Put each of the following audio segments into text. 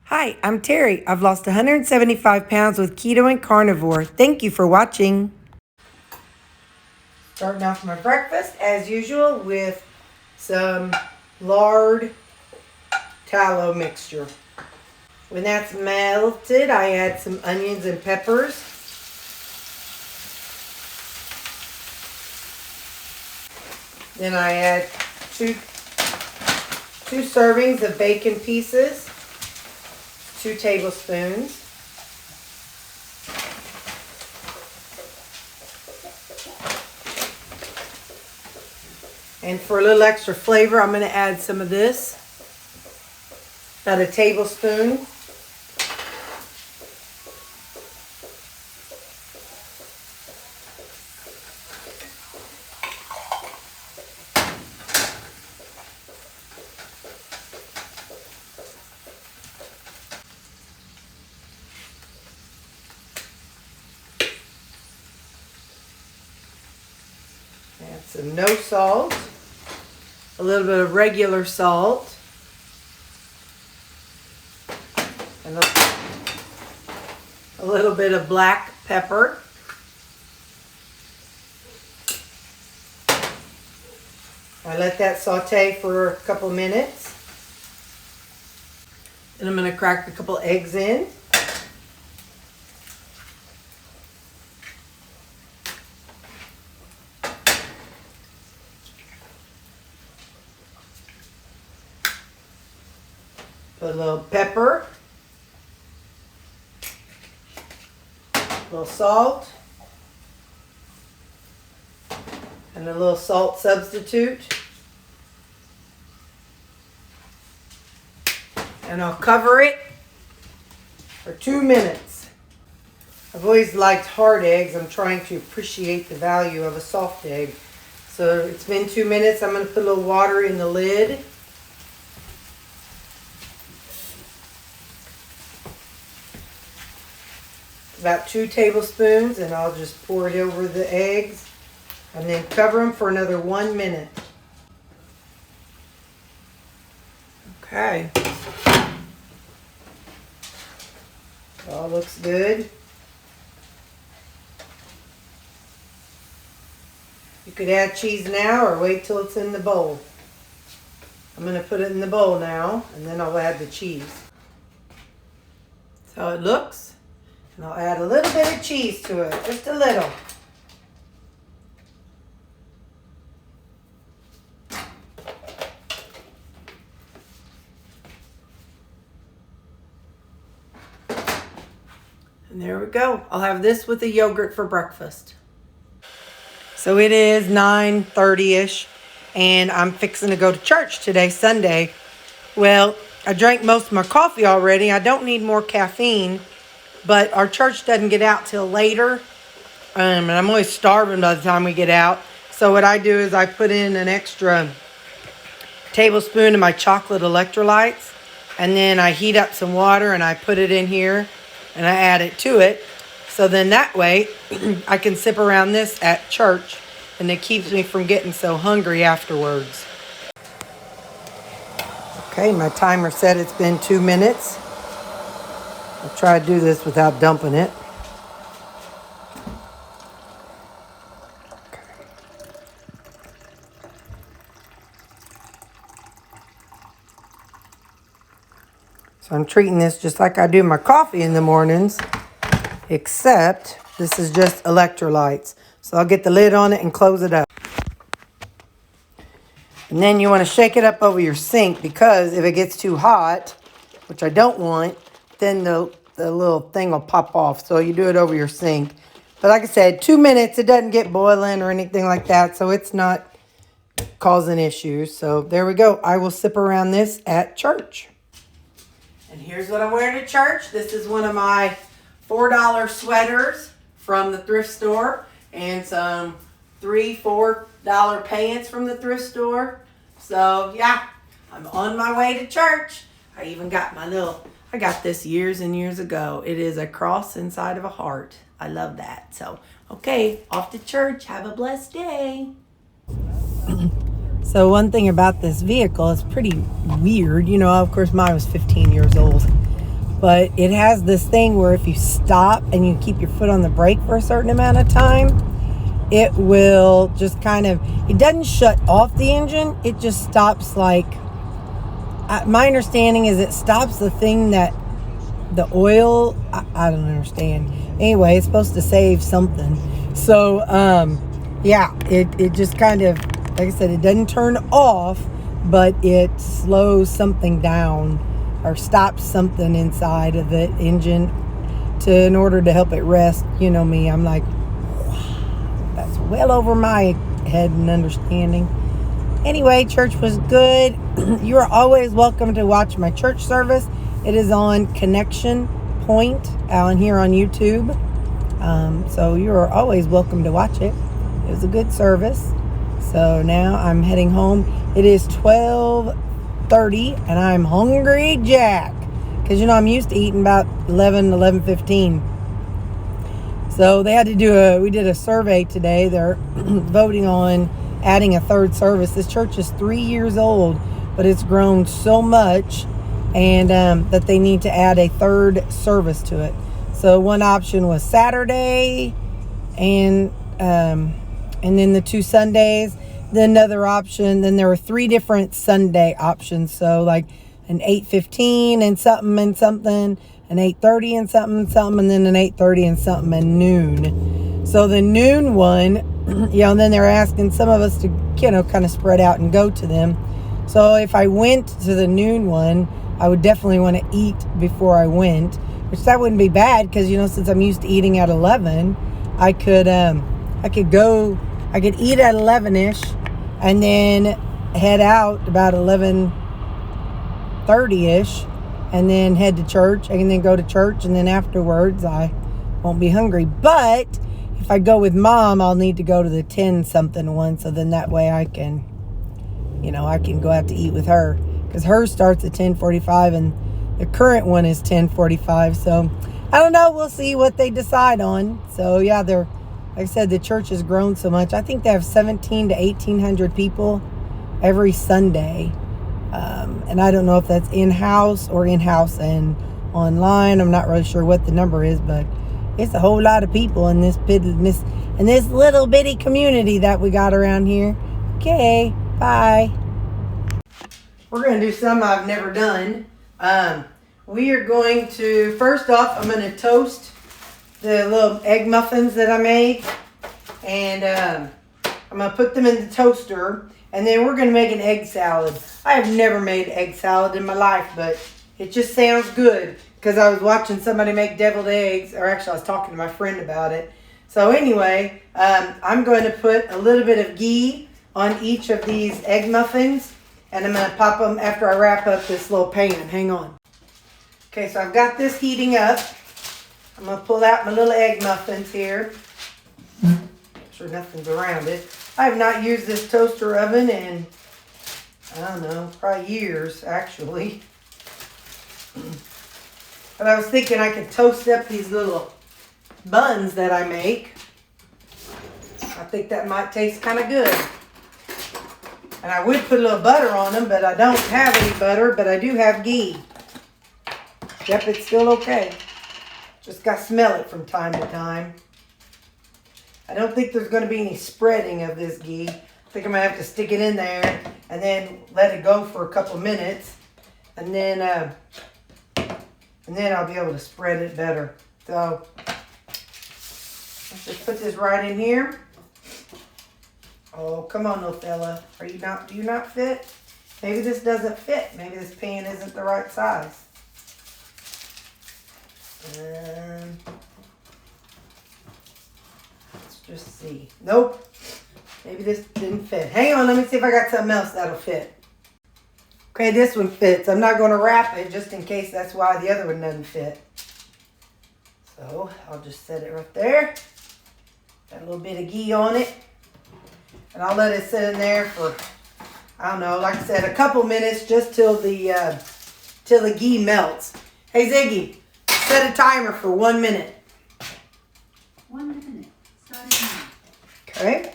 Hi, I'm Terry. I've lost 175 pounds with keto and carnivore. Thank you for watching. Starting off my breakfast as usual with some lard tallow mixture. When that's melted, I add some onions and peppers. Then I add two servings of bacon pieces, 2 tablespoons. And for a little extra flavor, I'm going to add some of this, about a tablespoon. Add some no salt, a little bit of regular salt, and a little bit of black pepper. I let that saute for a couple minutes. Then I'm going to crack a couple eggs in. Put a little pepper, a little salt, and a little salt substitute. And I'll cover it for 2 minutes. I've always liked hard eggs. I'm trying to appreciate the value of a soft egg. So it's been 2 minutes. I'm going to put a little water in the lid. About 2 tablespoons, and I'll just pour it over the eggs and then cover them for another 1 minute. Okay. All looks good. You could add cheese now or wait till it's in the bowl. I'm going to put it in the bowl now, and then I'll add the cheese. That's how it looks. And I'll add a little bit of cheese to it, just a little. And there we go. I'll have this with the yogurt for breakfast. So it is 9:30-ish, and I'm fixing to go to church today, Sunday. Well, I drank most of my coffee already. I don't need more caffeine. But our church doesn't get out till later, and I'm always starving by the time we get out. So what I do is I put in an extra tablespoon of my chocolate electrolytes, and then I heat up some water, and I put it in here, and I add it to it. So then that way, I can sip around this at church, and it keeps me from getting so hungry afterwards. Okay, my timer said it's been 2 minutes. I'll try to do this without dumping it. So I'm treating this just like I do my coffee in the mornings, except this is just electrolytes. So I'll get the lid on it and close it up. And then you want to shake it up over your sink, because if it gets too hot, which I don't want, then the little thing will pop off. So you do it over your sink. But like I said, 2 minutes, it doesn't get boiling or anything like that. So it's not causing issues. So there we go. I will sip around this at church. And here's what I'm wearing to church. This is one of my $4 sweaters from the thrift store. And some $3-4 pants from the thrift store. So yeah, I'm on my way to church. I even got I got this years and years ago. It is a cross inside of a heart. I love that. So, okay, off to church. Have a blessed day. So one thing about this vehicle is pretty weird. You know, of course, mine was 15 years old. but it has this thing where if you stop and you keep your foot on the brake for a certain amount of time, it will just kind of, it doesn't shut off the engine, it just stops, like, my understanding is it stops the thing that the oil, I don't understand. Anyway, it's supposed to save something. So, yeah, it just kind of, like I said, it doesn't turn off, but it slows something down or stops something inside of the engine in order to help it rest. You know me, I'm like, wow, that's well over my head and understanding. Anyway, church was good. You are always welcome to watch my church service. It is on Connection Point on here on YouTube. So you are always welcome to watch it. It was a good service. So now I'm heading home. It is 12:30 and I'm hungry jack. Because, you know, I'm used to eating about 11:15. So they had to we did a survey today. They're voting on adding a third service. This church is 3 years old, but it's grown so much and that they need to add a third service to it. So one option was Saturday and then the 2 Sundays. Then another option, then there were 3 different Sunday options. So like an 8:15 and something, an 8:30 and something, and then an 8:30 and something and noon. So the noon one, you know, and then they're asking some of us to, you know, kind of spread out and go to them. So if I went to the noon one, I would definitely want to eat before I went, which that wouldn't be bad because, you know, since I'm used to eating at 11, I could eat at 11ish and then head out about 11:30ish and then head to church and then go to church, and then afterwards I won't be hungry. But if I go with Mom, I'll need to go to the 10 something one, so then that way I can, you know, I can go out to eat with her, because hers starts at 10:45 and the current one is 10:45. So I don't know, we'll see what they decide on. So yeah, like I said, the church has grown so much. I think they have 17 to 1,800 people every Sunday. And I don't know if that's in-house and online. I'm not really sure what the number is, but it's a whole lot of people in this little bitty community that we got around here. Okay, bye. We're going to do something I've never done. We are going to, first off, I'm going to toast the little egg muffins that I made, and I'm going to put them in the toaster, and then we're going to make an egg salad. I have never made egg salad in my life, but it just sounds good because I was watching somebody make deviled eggs, or actually I was talking to my friend about it. So anyway, I'm going to put a little bit of ghee on each of these egg muffins, and I'm going to pop them after I wrap up this little pan. Hang on. Okay, so I've got this heating up. I'm going to pull out my little egg muffins here. Make sure nothing's around it. I have not used this toaster oven in, I don't know, probably years, actually. But I was thinking I could toast up these little buns that I make. I think that might taste kind of good. And I would put a little butter on them, but I don't have any butter, but I do have ghee. Yep, it's still okay. Just got to smell it from time to time. I don't think there's going to be any spreading of this ghee. I think I'm going to have to stick it in there and then let it go for a couple minutes. And then I'll be able to spread it better. So let's just put this right in here. Oh, come on, little fella. Do you not fit? Maybe this doesn't fit. Maybe this pan isn't the right size. Let's just see. Nope. Maybe this didn't fit. Hang on, let me see if I got something else that'll fit. Okay, this one fits. I'm not going to wrap it just in case that's why the other one doesn't fit. So I'll just set it right there. Got a little bit of ghee on it. And I'll let it sit in there for, I don't know, like I said, a couple minutes just till the ghee melts. Hey Ziggy, set a timer for 1 minute. 1 minute. Starting now. Okay.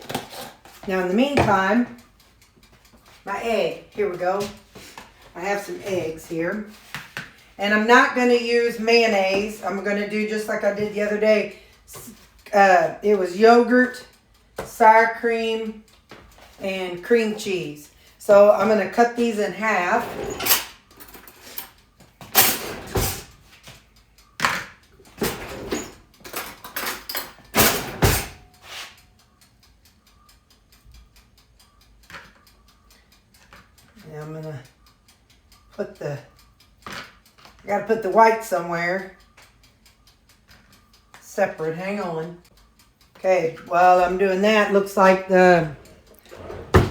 Now in the meantime, my egg. Here we go. I have some eggs here. And I'm not going to use mayonnaise. I'm going to do just like I did the other day. It was yogurt, sour cream, and cream cheese. So I'm going to cut these in half. And I'm going to put I got to put the white somewhere. Separate, hang on. Okay, while I'm doing that, looks like the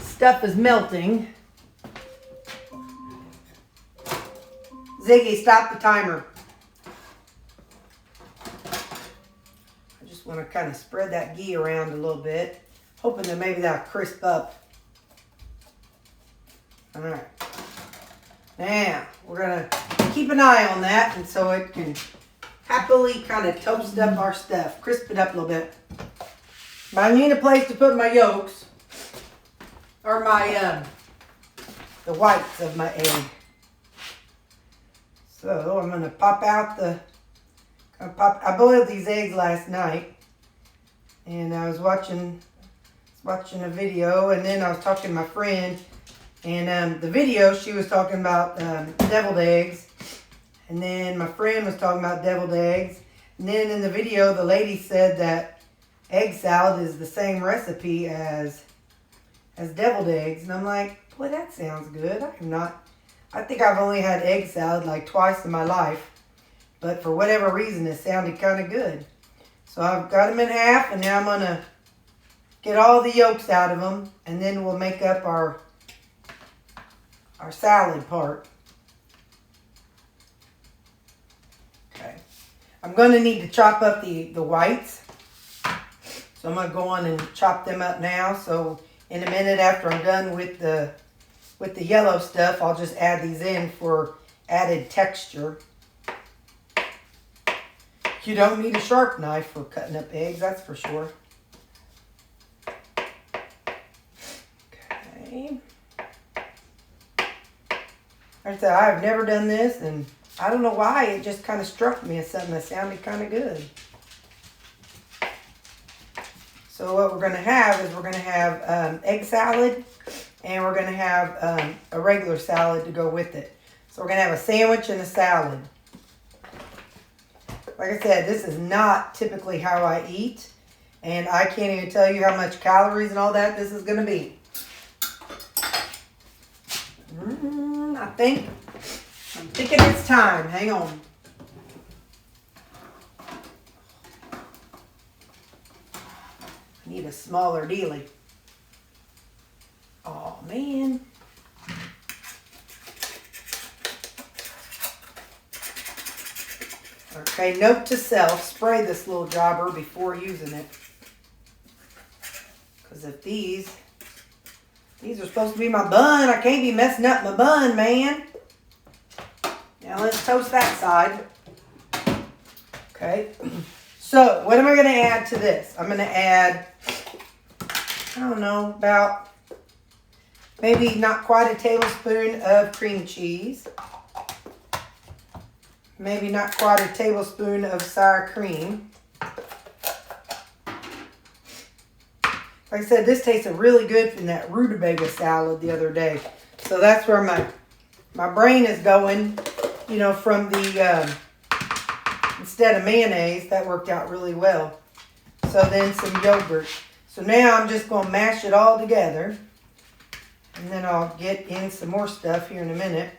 stuff is melting. Ziggy, stop the timer. I just want to kind of spread that ghee around a little bit, hoping that maybe that'll crisp up. All right. Now, we're going to keep an eye on that, and so it can happily kind of toast up our stuff, crisp it up a little bit. But I need a place to put my yolks, or my, the whites of my egg. So I'm going to pop out I boiled these eggs last night, and I was watching a video, and then I was talking to my friend, and the video she was talking about deviled eggs, and then my friend was talking about deviled eggs, and then in the video the lady said that egg salad is the same recipe as deviled eggs, and I'm like, boy, that sounds good. I think I've only had egg salad like twice in my life, but for whatever reason it sounded kind of good. So I've got them in half, and now I'm going to get all the yolks out of them, and then we'll make up our salad part. Okay. I'm going to need to chop up the whites. So I'm going to go on and chop them up now. So in a minute after I'm done with the yellow stuff, I'll just add these in for added texture. You don't need a sharp knife for cutting up eggs, that's for sure. Okay. Like I said, I've never done this, and I don't know why, it just kind of struck me as something that sounded kind of good. So what we're going to have is we're going to have egg salad, and we're going to have a regular salad to go with it. So we're going to have a sandwich and a salad. Like I said, this is not typically how I eat, and I can't even tell you how much calories and all that this is going to be. I'm thinking it's time. Hang on. I need a smaller dealie. Oh, man. Okay, note to self, spray this little jobber before using it. Because if these are supposed to be my bun, I can't be messing up my bun, man. Now let's toast that side. Okay, so what am I going to add to this? I'm going to add, I don't know, about maybe not quite a tablespoon of cream cheese. Maybe not quite a tablespoon of sour cream. Like I said, this tasted really good from that rutabaga salad the other day. So that's where my brain is going, you know, from the, instead of mayonnaise, that worked out really well. So then some yogurt. So now I'm just going to mash it all together. And then I'll get in some more stuff here in a minute.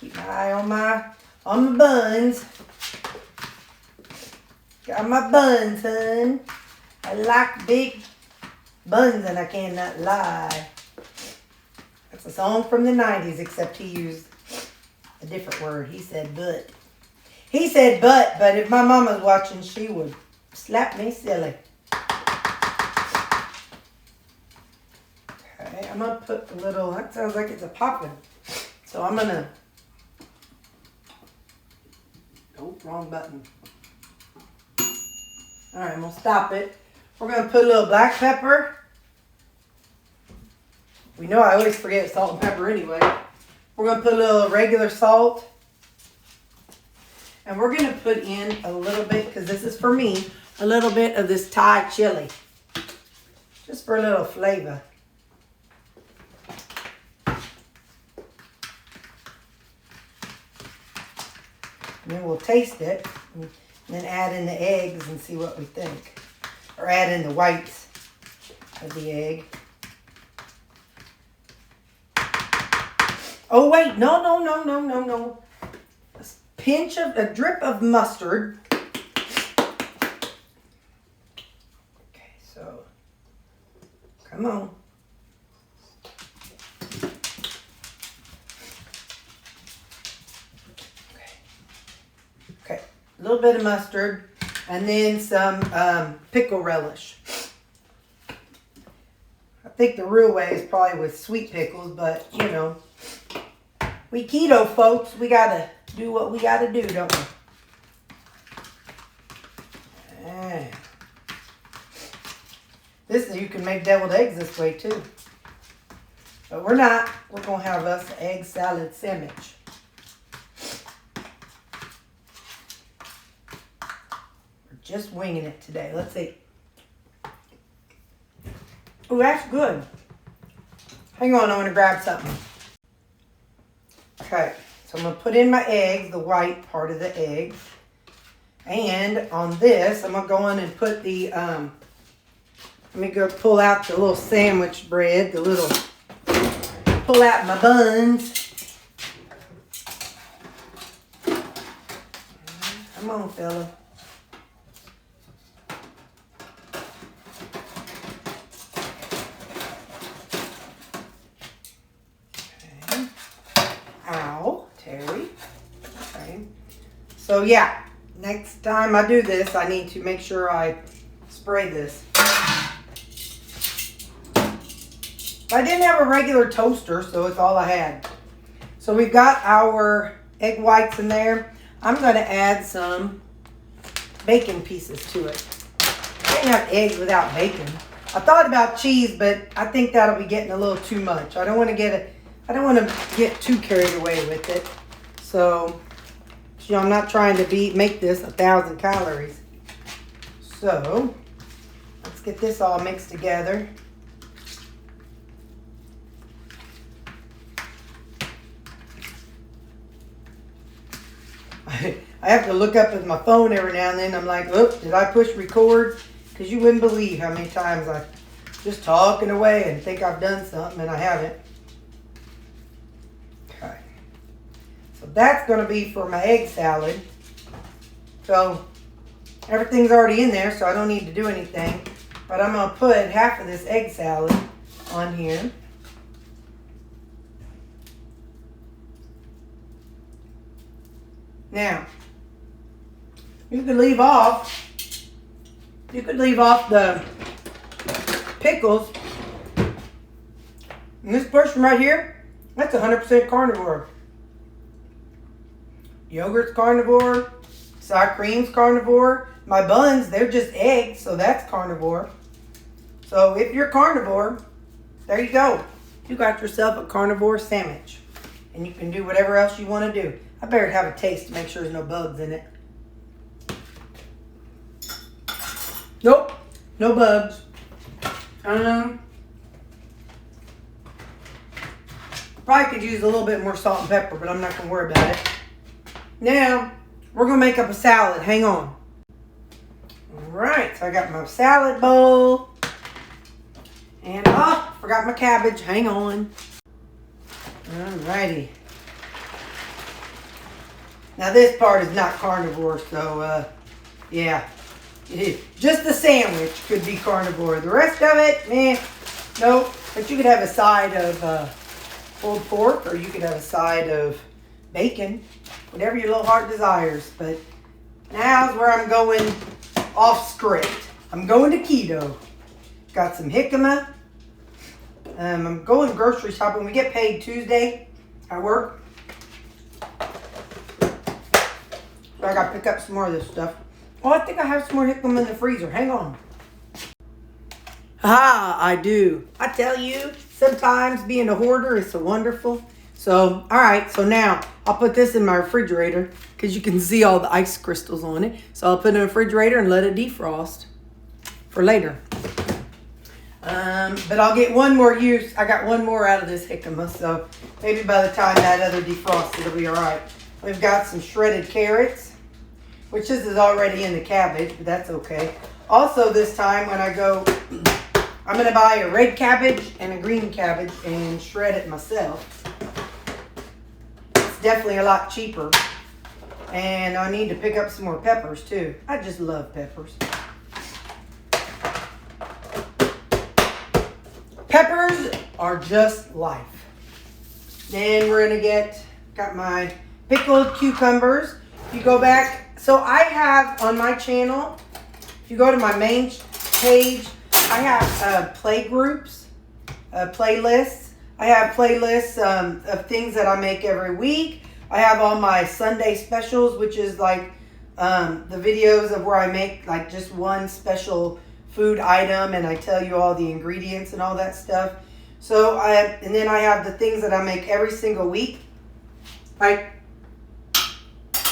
Keep my eye on my buns. Got my buns, son. I like big buns and I cannot lie. That's a song from the 90s, except he used a different word. He said but. He said but if my mama's watching, she would slap me silly. Okay, I'm going to put a little, that sounds like it's a popping. So I'm going to, oh, wrong button. All right, I'm going to stop it. We're going to put a little black pepper. We know I always forget salt and pepper anyway. We're going to put a little regular salt. And we're going to put in a little bit, because this is for me, a little bit of this Thai chili. Just for a little flavor. And then we'll taste it. And then add in the eggs and see what we think. Or add in the whites of the egg. Oh wait, no. A drip of mustard. Okay, so come on. Okay, a little bit of mustard, and then some pickle relish. I think the real way is probably with sweet pickles, but you know, we keto folks, we gotta do what we gotta do, don't we? This, you can make deviled eggs this way too. But we're not. We're gonna have us an egg salad sandwich. We're just winging it today. Let's see. Oh, that's good. Hang on, I'm gonna grab something. Okay. So I'm going to put in my eggs, the white part of the egg. And on this, I'm going to go in and put the, let me go pull out the little sandwich bread, pull out my buns. Come on, fella. Okay. Ow. Terry. Okay. So yeah, next time I do this, I need to make sure I spray this. I didn't have a regular toaster, so it's all I had. So we've got our egg whites in there. I'm going to add some bacon pieces to it. I can't have eggs without bacon. I thought about cheese, but I think that'll be getting a little too much. I don't want to get too carried away with it. So, you know, I'm not trying to make this 1,000 calories. So, let's get this all mixed together. I have to look up at my phone every now and then. I'm like, oops, did I push record? Because you wouldn't believe how many times I'm just talking away and think I've done something and I haven't. Okay. So that's going to be for my egg salad. So everything's already in there, so I don't need to do anything. But I'm going to put half of this egg salad on here. Now, you could leave off the pickles. And this portion right here, that's 100% carnivore. Yogurt's carnivore. Sour cream's carnivore. My buns, they're just eggs, so that's carnivore. So if you're carnivore, there you go. You got yourself a carnivore sandwich. And you can do whatever else you want to do. I better have a taste to make sure there's no bugs in it. Nope, no bugs. Probably could use a little bit more salt and pepper, but I'm not going to worry about it. Now, we're going to make up a salad. Hang on. Alright, so I got my salad bowl. And, forgot my cabbage. Hang on. Alrighty. Now this part is not carnivore, so yeah. Just the sandwich could be carnivore. The rest of it, nope. But you could have a side of pulled pork, or you could have a side of bacon. Whatever your little heart desires. But now's where I'm going off script. I'm going to keto. Got some jicama. I'm going grocery shopping. We get paid Tuesday at work. So I got to pick up some more of this stuff. Oh, I think I have some more jicama in the freezer. Hang on. Ah, I do. I tell you, sometimes being a hoarder is so wonderful. So, all right. So now I'll put this in my refrigerator because you can see all the ice crystals on it. So I'll put it in the refrigerator and let it defrost for later. But I'll get one more use. I got one more out of this jicama, so maybe by the time that other defrosts, it'll be all right. We've got some shredded carrots, which this is already in the cabbage, but that's okay. Also, this time when I go, I'm going to buy a red cabbage and a green cabbage and shred it myself. It's definitely a lot cheaper. And I need to pick up some more peppers too. I just love peppers. Peppers are just life. Then we're gonna got my pickled cucumbers. If you go back, so I have on my channel, if you go to my main page, I have play groups, playlists. I have playlists of things that I make every week. I have all my Sunday specials, which is like the videos of where I make like just one special food item and I tell you all the ingredients and all that stuff. So and then I have the things that I make every single week. Like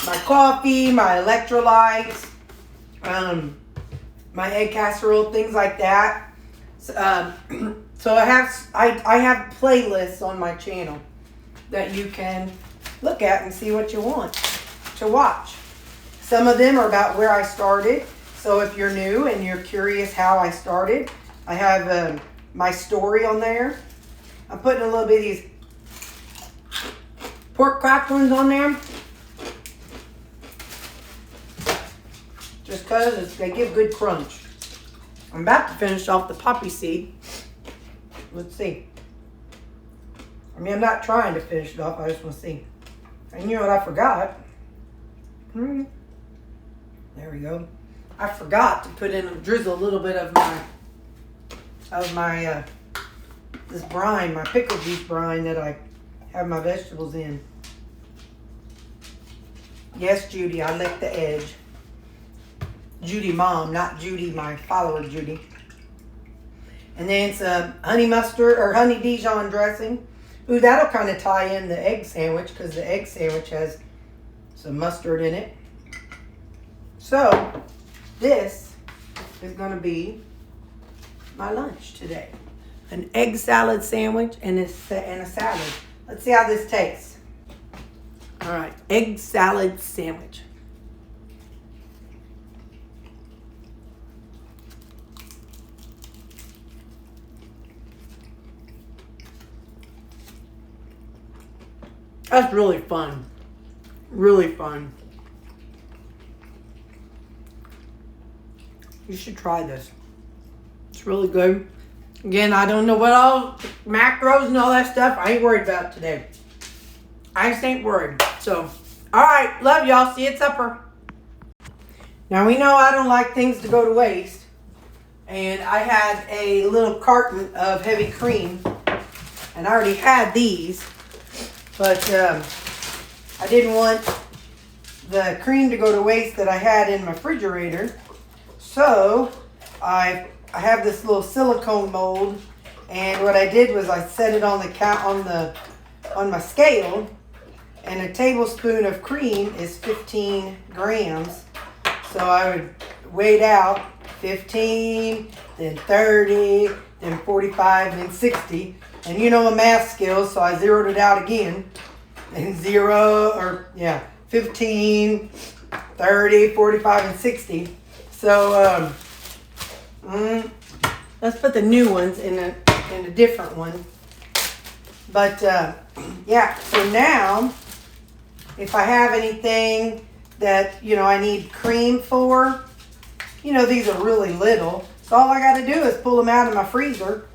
my coffee, my electrolytes, my egg casserole, things like that. So I have playlists on my channel that you can look at and see what you want to watch. Some of them are about where I started. So if you're new and you're curious how I started, I have my story on there. I'm putting a little bit of these pork cracklings on there. Just because they give good crunch. I'm about to finish off the poppy seed. Let's see. I mean, I'm not trying to finish it off. I just want to see. And you know what I forgot? There we go. I forgot to put in drizzle a little bit of my this brine, my pickle juice brine that I have my vegetables in. Yes, Judy, I licked the edge. Judy mom, not Judy, my follower Judy. And then some honey mustard or honey Dijon dressing. Ooh, that'll kind of tie in the egg sandwich because the egg sandwich has some mustard in it. So, this is going to be my lunch today. An egg salad sandwich and a salad. Let's see how this tastes. All right, egg salad sandwich. That's really fun. Really fun. You should try this. It's really good. Again, I don't know what all macros and all that stuff. I ain't worried about today. I just ain't worried. So, all right. Love y'all. See you at supper. Now, we know I don't like things to go to waste. And I had a little carton of heavy cream. And I already had these. But I didn't want the cream to go to waste that I had in my refrigerator. So I have this little silicone mold, and what I did was I set it on my scale, and a tablespoon of cream is 15 grams. So I would weigh it out 15, then 30, then 45, then 60. And you know my math skills, so I zeroed it out again. And 15, 30, 45, and 60. So let's put the new ones in a different one. But yeah, so now if I have anything that I need cream for, these are really little. So all I got to do is pull them out of my freezer.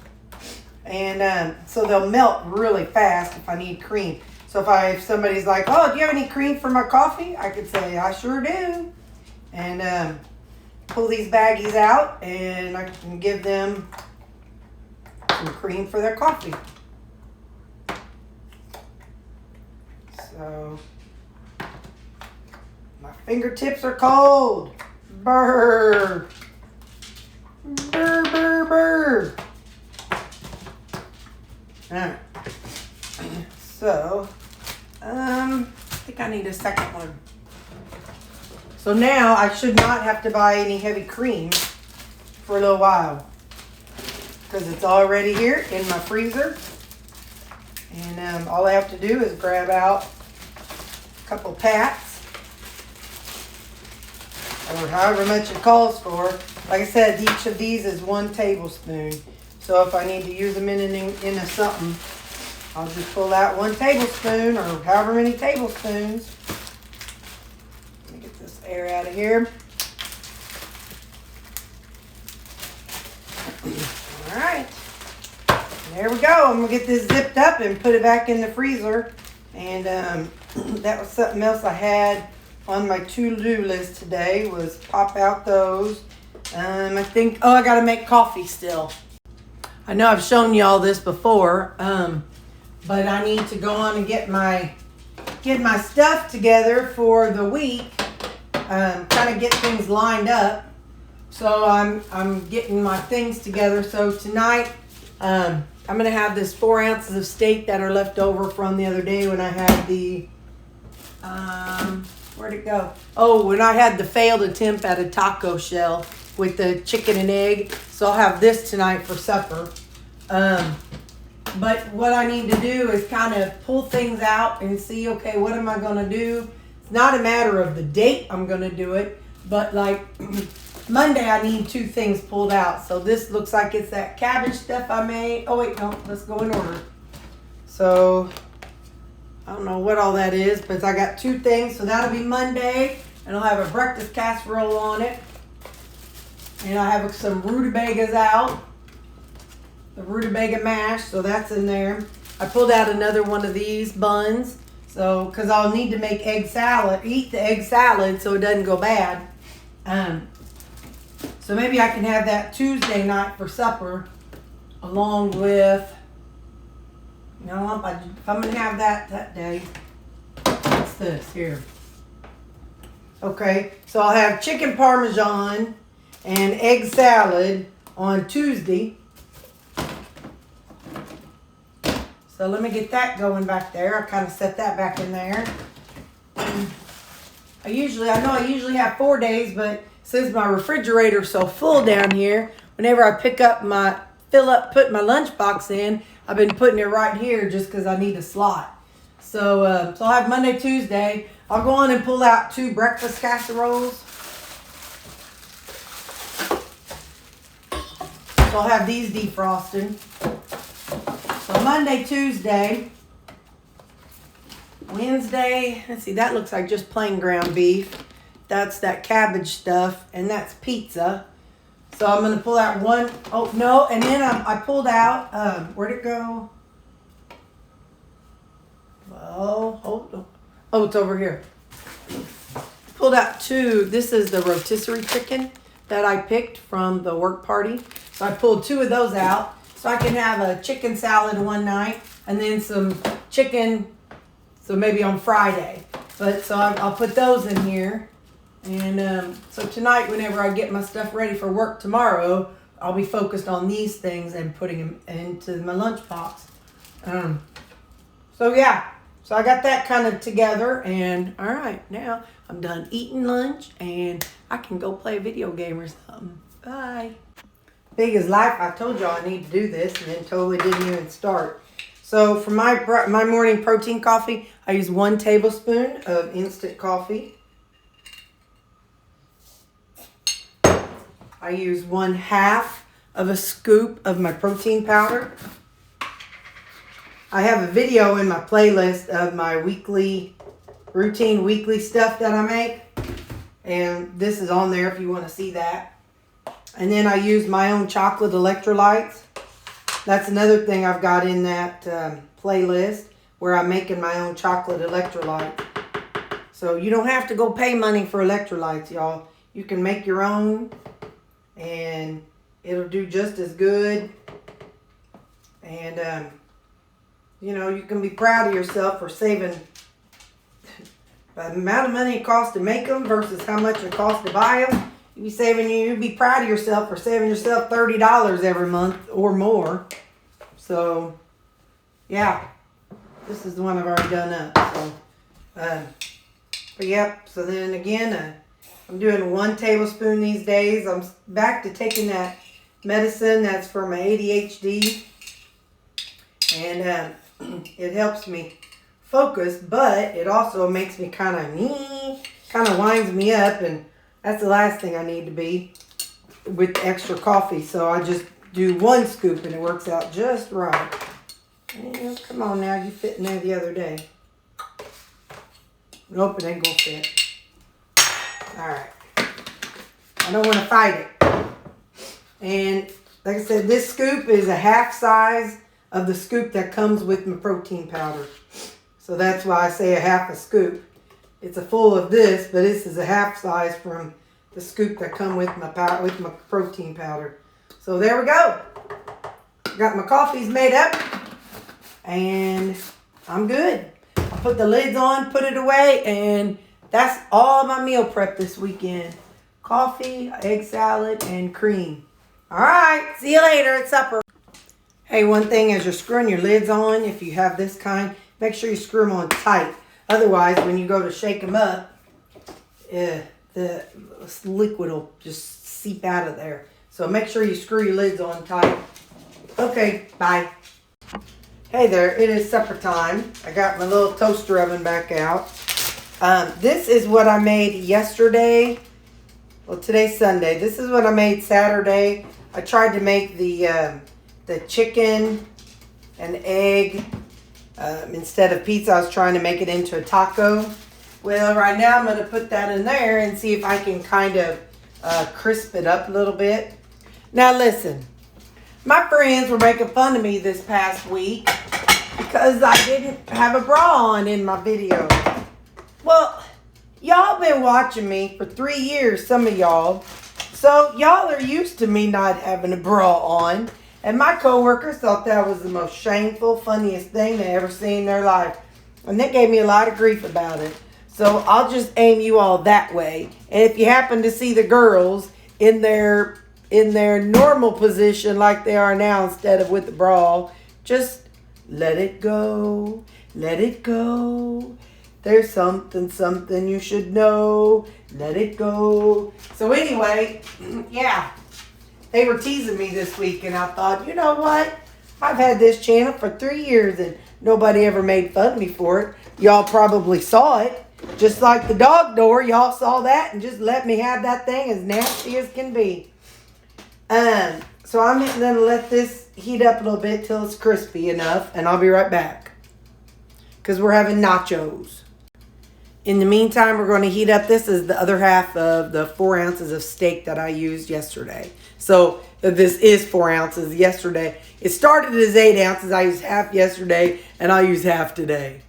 And so they'll melt really fast if I need cream. So if somebody's like, oh, do you have any cream for my coffee? I could say, I sure do. And pull these baggies out and I can give them some cream for their coffee. So my fingertips are cold. Brr. Brr, brr, brr. Alright. So So, I think I need a second one. So now I should not have to buy any heavy cream for a little while, because it's already here in my freezer. And all I have to do is grab out a couple pats, or however much it calls for. Like I said, each of these is 1 tablespoon. So if I need to use them in a something, I'll just pull out 1 tablespoon, or however many tablespoons. Let me get this air out of here. All right. There we go. I'm going to get this zipped up and put it back in the freezer. And that was something else I had on my to-do list today, was pop out those. I think, I got to make coffee still. I know I've shown you all this before, but I need to go on and get my stuff together for the week, kind of get things lined up. So I'm getting my things together. So tonight, I'm going to have this 4 ounces of steak that are left over from the other day when I had the, where'd it go? Oh, when I had the failed attempt at a taco shell with the chicken and egg. So I'll have this tonight for supper. But what I need to do is kind of pull things out and see, okay, what am I going to do? It's not a matter of the date I'm going to do it, but like Monday I need 2 things pulled out. So this looks like it's that cabbage stuff I made. Oh wait, no, let's go in order. So I don't know what all that is, but I got 2 things. So that'll be Monday, and I'll have a breakfast casserole on it. And I have some rutabagas out. The rutabaga mash, so that's in there. I pulled out another one of these buns, so because I'll need to make egg salad, eat the egg salad so it doesn't go bad. So maybe I can have that Tuesday night for supper, along with, you know, if I'm gonna have that day. What's this here? Okay, so I'll have chicken parmesan and egg salad on Tuesday. So let me get that going back there. I kind of set that back in there. I usually have 4 days, but since my refrigerator's so full down here, whenever I put my lunchbox in, I've been putting it right here just because I need a slot. So I'll have Monday, Tuesday. I'll go on and pull out 2 breakfast casseroles. So I'll have these defrosted. So Monday, Tuesday, Wednesday, let's see, that looks like just plain ground beef. That's that cabbage stuff, and that's pizza. So I'm going to pull out one, oh no, and then I pulled out, where'd it go? Oh, it's over here. Pulled out 2, this is the rotisserie chicken that I picked from the work party. So I pulled 2 of those out. So I can have a chicken salad one night and then some chicken, so maybe on Friday. But so I'll put those in here. And so tonight, whenever I get my stuff ready for work tomorrow, I'll be focused on these things and putting them into my lunchbox. So yeah, so I got that kind of together. And all right, now I'm done eating lunch and I can go play a video game or something. Bye. Big as life, I told y'all I need to do this and then totally didn't even start. So for my morning protein coffee, I use 1 tablespoon of instant coffee. I use 1/2 of a scoop of my protein powder. I have a video in my playlist of my weekly stuff that I make. And this is on there if you want to see that. And then I use my own chocolate electrolytes. That's another thing I've got in that playlist, where I'm making my own chocolate electrolyte. So you don't have to go pay money for electrolytes, y'all. You can make your own and it'll do just as good. And, you know, you can be proud of yourself for saving the amount of money it costs to make them versus how much it costs to buy them. You'd be proud of yourself for saving yourself $30 every month or more. So, yeah. This is the one I've already done up. So, but yep. So then again, I'm doing 1 tablespoon these days. I'm back to taking that medicine that's for my ADHD, and it helps me focus, but it also makes me kind of winds me up, and that's the last thing I need to be with extra coffee. So I just do 1 scoop and it works out just right. And come on now, you fit in there the other day. Nope, it ain't gonna fit. Alright. I don't want to fight it. And like I said, this scoop is a half size of the scoop that comes with my protein powder. So that's why I say a half a scoop. It's a full of this, but this is a half size from the scoop that come with my protein powder. So there we go. Got my coffees made up, and I'm good. I'll put the lids on, put it away, and that's all my meal prep this weekend. Coffee, egg salad, and cream. All right, see you later at supper. Hey, one thing as you're screwing your lids on, if you have this kind, make sure you screw them on tight. Otherwise, when you go to shake them up, the liquid will just seep out of there. So make sure you screw your lids on tight. Okay, bye. Hey there, it is supper time. I got my little toaster oven back out. This is what I made yesterday. Well, today's Sunday. This is what I made Saturday. I tried to make the chicken and egg. Instead of pizza, I was trying to make it into a taco. Well, right now I'm going to put that in there and see if I can kind of crisp it up a little bit. Now listen, my friends were making fun of me this past week because I didn't have a bra on in my video. Well, y'all been watching me for 3 years, some of y'all. So y'all are used to me not having a bra on. And my coworkers thought that was the most shameful, funniest thing they ever seen in their life. And they gave me a lot of grief about it. So I'll just aim you all that way. And if you happen to see the girls in their normal position like they are now instead of with the bra, just let it go. Let it go. There's something you should know. Let it go. So anyway, yeah. They were teasing me this week, and I thought, you know what? I've had this channel for 3 years, and nobody ever made fun of me for it. Y'all probably saw it. Just like the dog door, y'all saw that and just let me have that thing as nasty as can be. So I'm going to let this heat up a little bit till it's crispy enough, and I'll be right back. Because we're having nachos. In the meantime, we're going to heat up. This is the other half of the 4 ounces of steak that I used yesterday. So this is 4 ounces yesterday. It started as 8 ounces. I used half yesterday, and I'll use half today.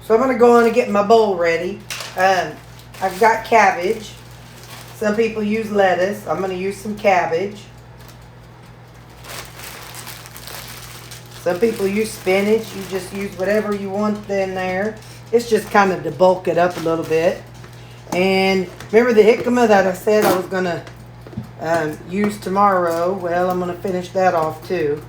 So I'm going to go on and get my bowl ready. I've got cabbage. Some people use lettuce. I'm going to use some cabbage. Some people use spinach. You just use whatever you want in there. It's just kind of to bulk it up a little bit. And remember the jicama that I said I was going to use tomorrow? Well, I'm going to finish that off too.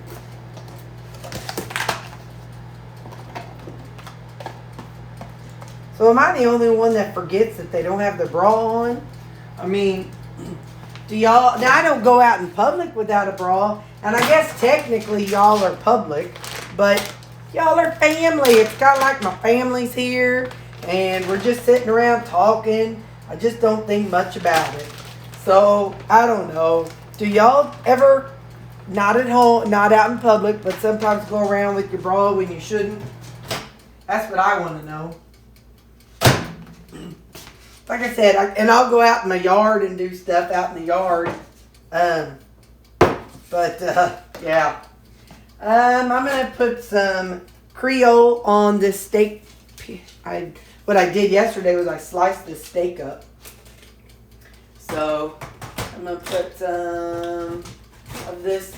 So am I the only one that forgets that they don't have the bra on? I mean, do y'all... Now, I don't go out in public without a bra. And I guess technically y'all are public. But y'all are family. It's kind of like my family's here. And we're just sitting around talking. I just don't think much about it. So, I don't know. Do y'all ever, not at home, not out in public, but sometimes go around with your bra when you shouldn't? That's what I want to know. Like I said, I'll go out in my yard and do stuff out in the yard. Yeah. I'm going to put some Creole on this steak. What I did yesterday was I sliced this steak up. So, I'm going to put some of this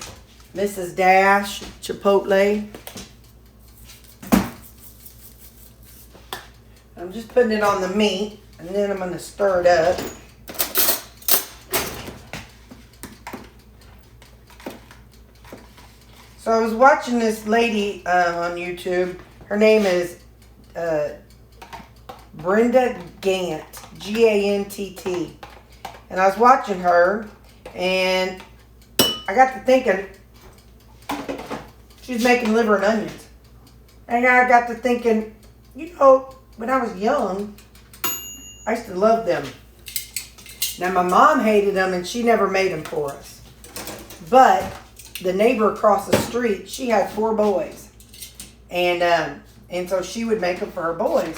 Mrs. Dash Chipotle. I'm just putting it on the meat, and then I'm going to stir it up. So I was watching this lady on YouTube. Her name is Brenda Gant, Gantt. And I was watching her, and I got to thinking, she's making liver and onions. And I got to thinking, when I was young, I used to love them. Now, my mom hated them, and she never made them for us. But the neighbor across the street, she had 4 boys. And so she would make them for her boys.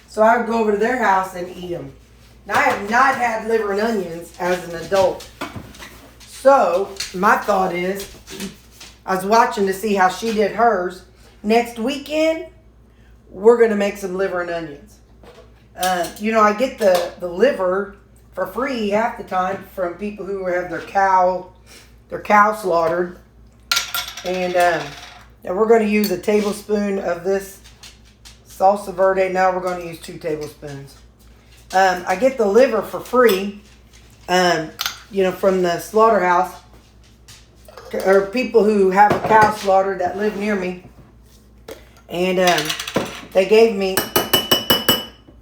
So I would go over to their house and eat them. Now, I have not had liver and onions as an adult. So my thought is, I was watching to see how she did hers. Next weekend, we're going to make some liver and onions. I get the liver for free half the time from people who have their cow slaughtered. And we're going to use a tablespoon of this salsa verde. Now we're going to use 2 tablespoons. I get the liver for free, from the slaughterhouse, or people who have a cow slaughtered that live near me. And they gave me,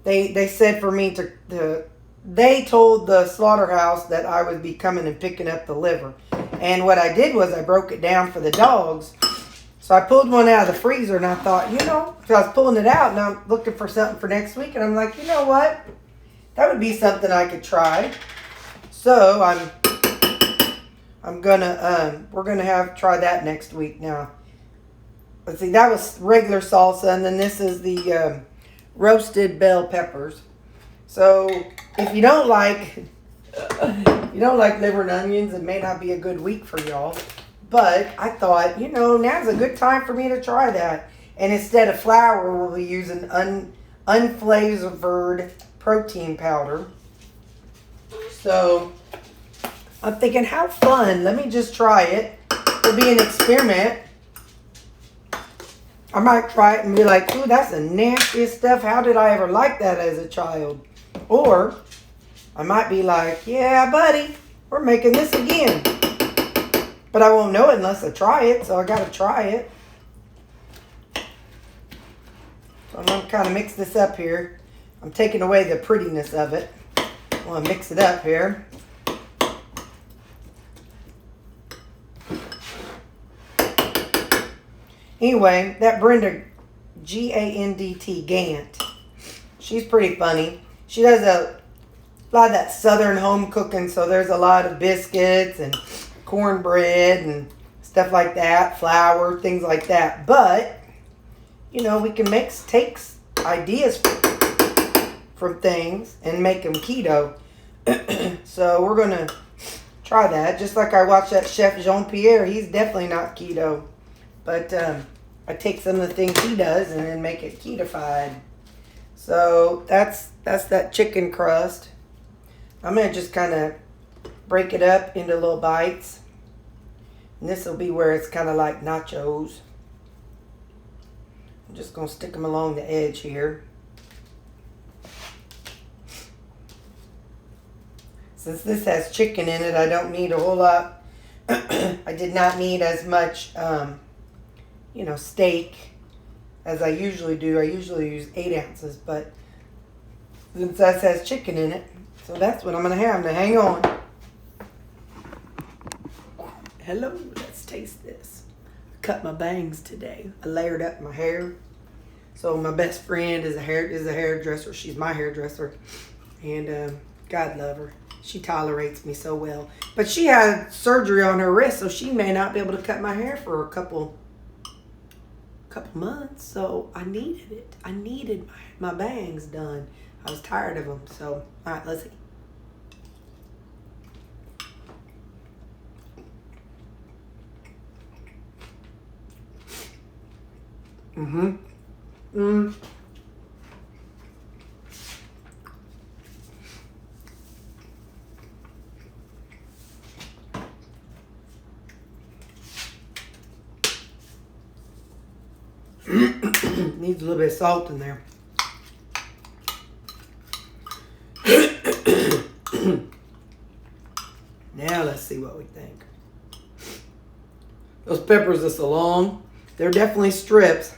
they said for me they told the slaughterhouse that I would be coming and picking up the liver. And what I did was I broke it down for the dogs. So I pulled one out of the freezer, and I thought, so I was pulling it out, and I'm looking for something for next week. And I'm like, you know what? That would be something I could try. So we're gonna try that next week. Now, let's see, that was regular salsa, and then this is the roasted bell peppers. So if you don't like liver and onions, it may not be a good week for y'all. But I thought, now's a good time for me to try that. And instead of flour, we'll be using unflavored protein powder. So I'm thinking, how fun. Let me just try it. It'll be an experiment. I might try it and be like, ooh, that's the nastiest stuff. How did I ever like that as a child? Or I might be like, yeah, buddy, we're making this again. But I won't know it unless I try it, so I got to try it. So I'm going to kind of mix this up here. I'm taking away the prettiness of it. I want to mix it up here. Anyway, that Brenda, Gantt, Gant, she's pretty funny. She does a lot of that southern home cooking, so there's a lot of biscuits and cornbread and stuff like that, flour, things like that. But, we can take ideas from things and make them keto. So we're going to try that. Just like I watched that chef Jean-Pierre, he's definitely not keto. But I take some of the things he does and then make it ketofied. So that's that chicken crust. I'm going to just kind of break it up into little bites. And this will be where it's kind of like nachos. I'm just going to stick them along the edge here. Since this has chicken in it, I don't need a whole lot. I did not need as much, steak as I usually do. I usually use 8 ounces, but since this has chicken in it, so that's what I'm going to have. Now, hang on. Hello, let's taste this. I cut my bangs today. I layered up my hair. So my best friend is a hairdresser. She's my hairdresser. And God love her. She tolerates me so well. But she had surgery on her wrist, so she may not be able to cut my hair for a couple months. So I needed it. I needed my bangs done. I was tired of them. So, all right, let's see. Needs a little bit of salt in there. Now let's see what we think. Those peppers this long. They're definitely strips.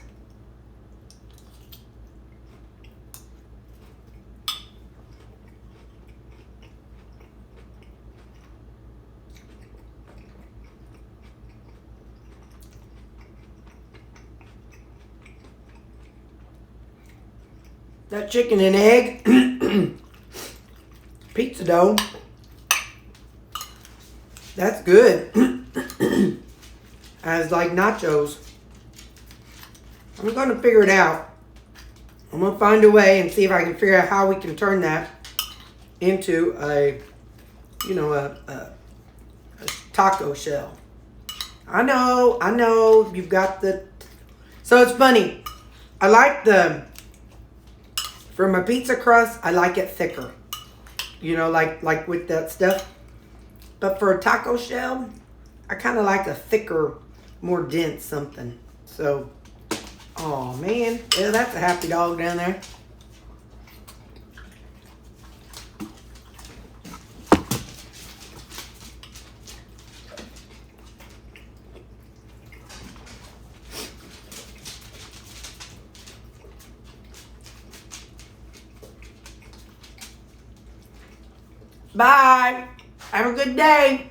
That chicken and egg pizza dough, that's good. As like nachos. I'm going to figure it out. I'm going to find a way and see if I can figure out how we can turn that into a, you know, a taco shell. I know, you've got the, so it's funny. I like for my pizza crust, I like it thicker. You know, like with that stuff. But for a taco shell, I kind of like a thicker, more dense something. So, oh man, yeah, that's a happy dog down there. Bye. Have a good day.